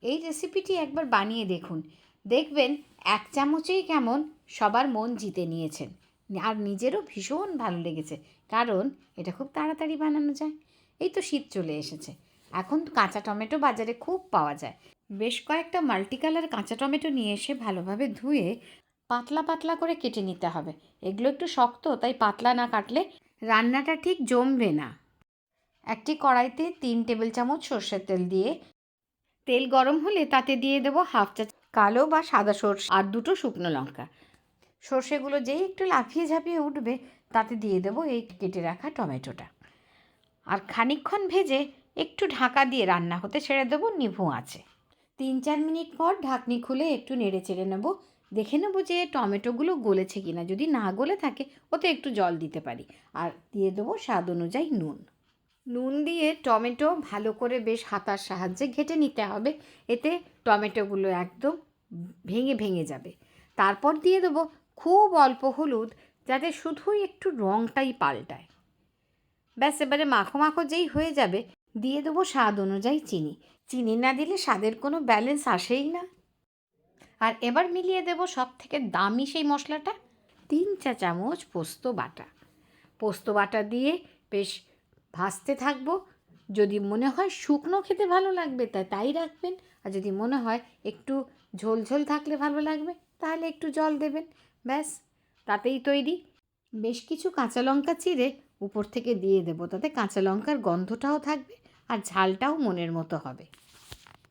এই রেসিপিটি একবার বানিয়ে দেখুন, দেখবেন 1 চামচেই কেমন সবার মন জিতে নিয়েছেন। আর নিজেরও ভীষণ ভালো লেগেছে, কারণ এটা খুব তাড়াতাড়ি বানানো যায়। এই তো শীত চলে এসেছে, এখন কাঁচা টমেটো বাজারে খুব পাওয়া যায়। বেশ কয়েকটা মাল্টি কালার কাঁচা টমেটো নিয়ে এসে ভালোভাবে ধুয়ে পাতলা পাতলা করে কেটে নিতে হবে। এগুলো একটু শক্ত, তাই পাতলা না কাটলে রান্নাটা ঠিক জমবে না। একটি কড়াইতে 3 টেবিল চামচ সর্ষের তেল দিয়ে, তেল গরম হলে তাতে দিয়ে দেবো হাফ চা কালো বা সাদা সর্ষে আর 2টো শুকনো লঙ্কা। সর্ষেগুলো যেই একটু লাফিয়ে ঝাঁপিয়ে উঠবে, তাতে দিয়ে দেবো এই কেটে রাখা টমেটোটা। আর খানিকক্ষণ ভেজে একটু ঢাকা দিয়ে রান্না হতে ছেড়ে দেবো নিভু আঁচে। 3-4 মিনিট পর ঢাকনি খুলে একটু নেড়ে চেড়ে নেব, দেখে নেব যে টমেটোগুলো গলেছে কিনা। যদি না গলে থাকে ওতে একটু জল দিতে পারি। আর দিয়ে দেবো স্বাদ অনুযায়ী নুন। নুন দিয়ে টমেটো ভালো করে বেশ হাতার সাহায্যে ঘেটে নিতে হবে, এতে টমেটোগুলো একদম ভেঙে ভেঙে যাবে। তারপর দিয়ে দেবো খুব অল্প হলুদ, যাতে শুধুই একটু রঙটাই পাল্টায়। ব্যাস, এবারে মাখো মাখো যেই হয়ে যাবে, দিয়ে দেবো স্বাদ অনুযায়ী চিনি। চিনি না দিলে স্বাদের কোনো ব্যালেন্স আসেই না। আর এবার মিলিয়ে দেবো সব থেকে দামি সেই মশলাটা, 3 চা চামচ পোস্ত বাটা। পোস্ত বাটা দিয়ে বেশ ভাজতে থাকবো। যদি মনে হয় শুকনো খেতে ভালো লাগবে তাই রাখবেন, আর যদি মনে হয় একটু ঝোল ঝোল থাকলে ভালো লাগবে, তাহলে একটু জল দেবেন। ব্যাস, তাতেই তৈরি। বেশ কিছু কাঁচা লঙ্কা চিড়ে উপর থেকে দিয়ে দেবো, তাতে কাঁচা লঙ্কার গন্ধটাও থাকবে আর ঝালটাও মনের মতো হবে।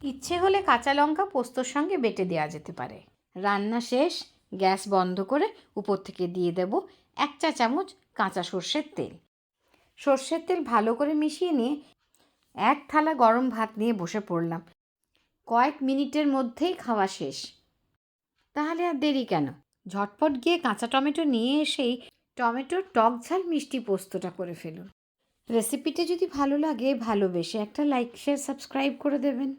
ইচ্ছে হলে কাঁচা লঙ্কা পোস্তর সঙ্গে বেটে দেওয়া যেতে পারে। রান্না শেষ, গ্যাস বন্ধ করে উপর থেকে দিয়ে দেব 1 চা চামচ কাঁচা সর্ষের তেল। সর্ষের তেল ভালো করে মিশিয়ে নিয়ে 1 থালা গরম ভাত নিয়ে বসে পড়লাম। কয়েক মিনিটের মধ্যেই খাওয়া শেষ। তাহলে আর দেরি কেন, ঝটপট গিয়ে কাঁচা টমেটো নিয়ে এসেই টমেটোর টক ঝাল মিষ্টি পোস্তটা করে ফেলুন। রেসিপিটা যদি ভালো লাগে, ভালোবেসে একটা লাইক, শেয়ার, সাবস্ক্রাইব করে দেবেন।